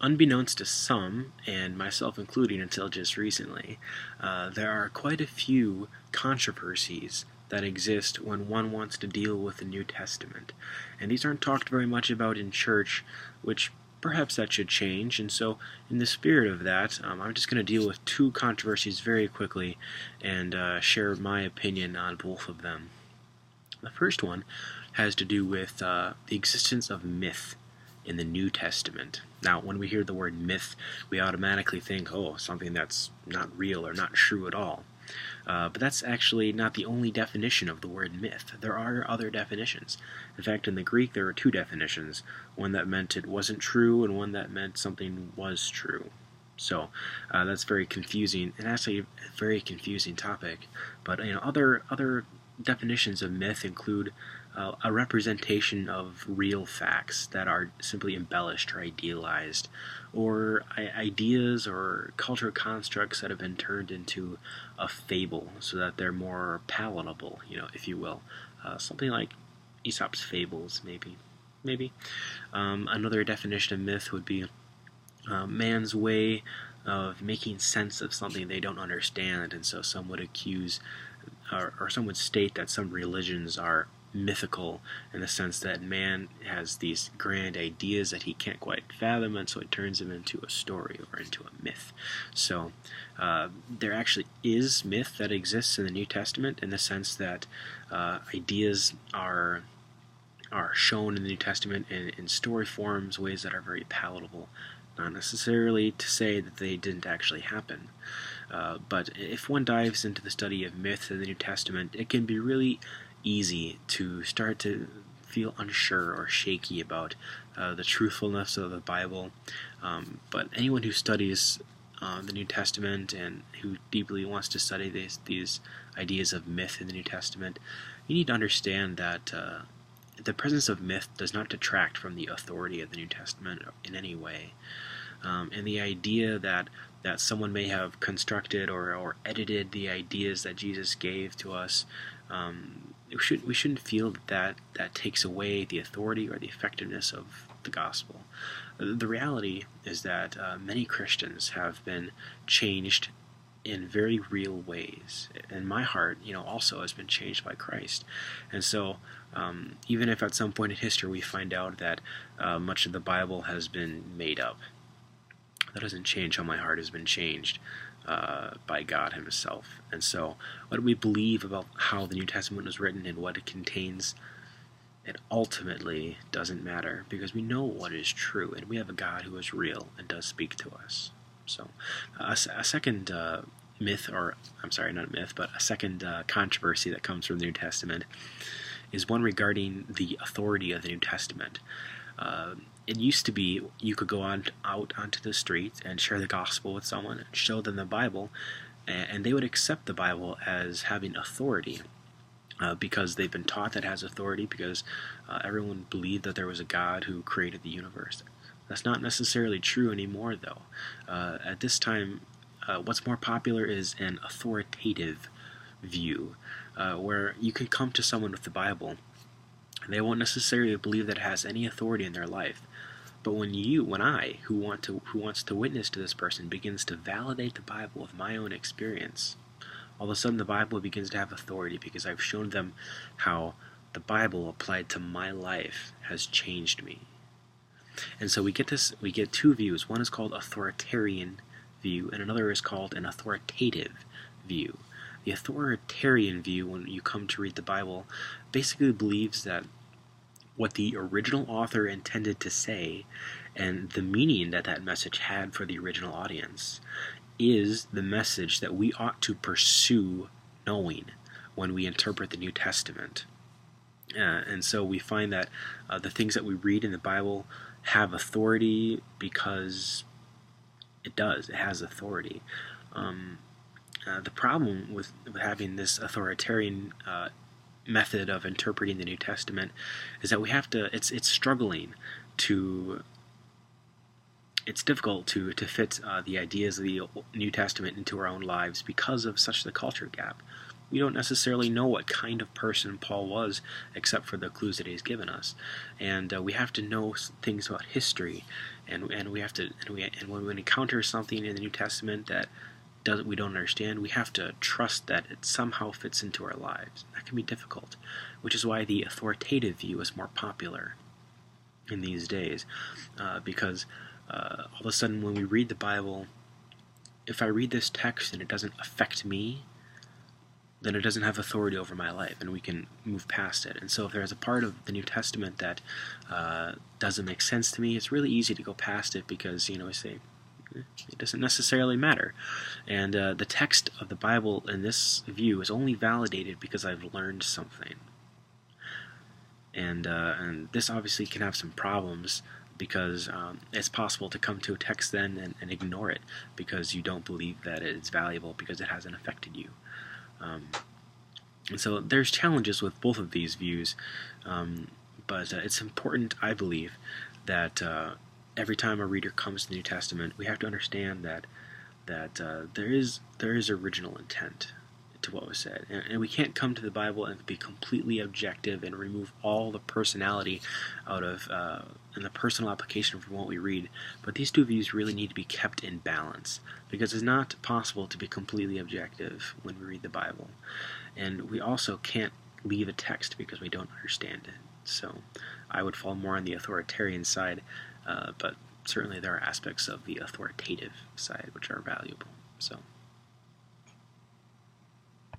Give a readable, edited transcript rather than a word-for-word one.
Unbeknownst to some, and myself including until just recently, there are quite a few controversies that exist when one wants to deal with the New Testament. And these aren't talked very much about in church, which perhaps that should change. And so, in the spirit of that, I'm just going to deal with two controversies very quickly and share my opinion on both of them. The first one has to do with the existence of myth in the New Testament. Now, when we hear the word myth, we automatically think, oh, something that's not real or not true at all. But that's actually not the only definition of the word myth. There are other definitions. In fact, in the Greek, there are two definitions. One that meant it wasn't true, and one that meant something was true. So that's very confusing, and actually a very confusing topic. But other definitions of myth include a representation of real facts that are simply embellished or idealized, or ideas or cultural constructs that have been turned into a fable so that they're more palatable, if you will. Something like Aesop's fables, maybe. Another definition of myth would be man's way of making sense of something they don't understand, and so some would accuse or some would state that some religions are mythical in the sense that man has these grand ideas that he can't quite fathom, and so it turns him into a story or into a myth. So there actually is myth that exists in the New Testament in the sense that ideas are shown in the New Testament in story forms, ways that are very palatable. Not necessarily to say that they didn't actually happen. But if one dives into the study of myth in the New Testament, it can be really easy to start to feel unsure or shaky about the truthfulness of the Bible. But anyone who studies the New Testament and who deeply wants to study these ideas of myth in the New Testament, you need to understand that the presence of myth does not detract from the authority of the New Testament in any way. And the idea that someone may have constructed or edited the ideas that Jesus gave to us, we shouldn't feel that takes away the authority or the effectiveness of the gospel. The reality is that many Christians have been changed in very real ways, and my heart, also has been changed by Christ. And so, even if at some point in history we find out that much of the Bible has been made up, that doesn't change how my heart has been changed by God Himself. And so, what we believe about how the New Testament was written and what it contains, it ultimately doesn't matter, because we know what is true, and we have a God who is real and does speak to us. So, a second myth, or I'm sorry, not a myth, but a second controversy that comes from the New Testament is one regarding the authority of the New Testament. It used to be you could go out onto the street and share the gospel with someone and show them the Bible, and they would accept the Bible as having authority because they've been taught that it has authority, because everyone believed that there was a God who created the universe. That's not necessarily true anymore, though. At this time, what's more popular is an authoritative view, where you could come to someone with the Bible, and they won't necessarily believe that it has any authority in their life. But when I, who wants to witness to this person, begins to validate the Bible with my own experience, all of a sudden the Bible begins to have authority, because I've shown them how the Bible applied to my life has changed me. And so we get two views. One is called authoritarian view, and another is called an authoritative view. The authoritarian view, when you come to read the Bible, basically believes that what the original author intended to say and the meaning that message had for the original audience is the message that we ought to pursue knowing when we interpret the New Testament. And so we find that the things that we read in the Bible have authority because it has authority. The problem with having this authoritarian method of interpreting the New Testament is that we have to, it's difficult to fit the ideas of the New Testament into our own lives because of such the culture gap. we don't necessarily know what kind of person Paul was, except for the clues that he's given us. And we have to know things about history, and we have to and when we encounter something in the New Testament that we don't understand, we have to trust that it somehow fits into our lives. That can be difficult, which is why the authoritative view is more popular in these days, because all of a sudden when we read the Bible, if I read this text and it doesn't affect me, then it doesn't have authority over my life, and we can move past it. And so if there's a part of the New Testament that doesn't make sense to me, it's really easy to go past it, because, we say, it doesn't necessarily matter. And the text of the Bible in this view is only validated because I've learned something. And this obviously can have some problems, because it's possible to come to a text then and ignore it because you don't believe that it's valuable because it hasn't affected you. And so there's challenges with both of these views, but it's important, I believe, that every time a reader comes to the New Testament, we have to understand that there is original intent to what was said, and we can't come to the Bible and be completely objective and remove all the personality out of and the personal application from what we read. But these two views really need to be kept in balance, because it's not possible to be completely objective when we read the Bible, and we also can't leave a text because we don't understand it. So I would fall more on the authoritarian side, but certainly there are aspects of the authoritative side which are valuable. So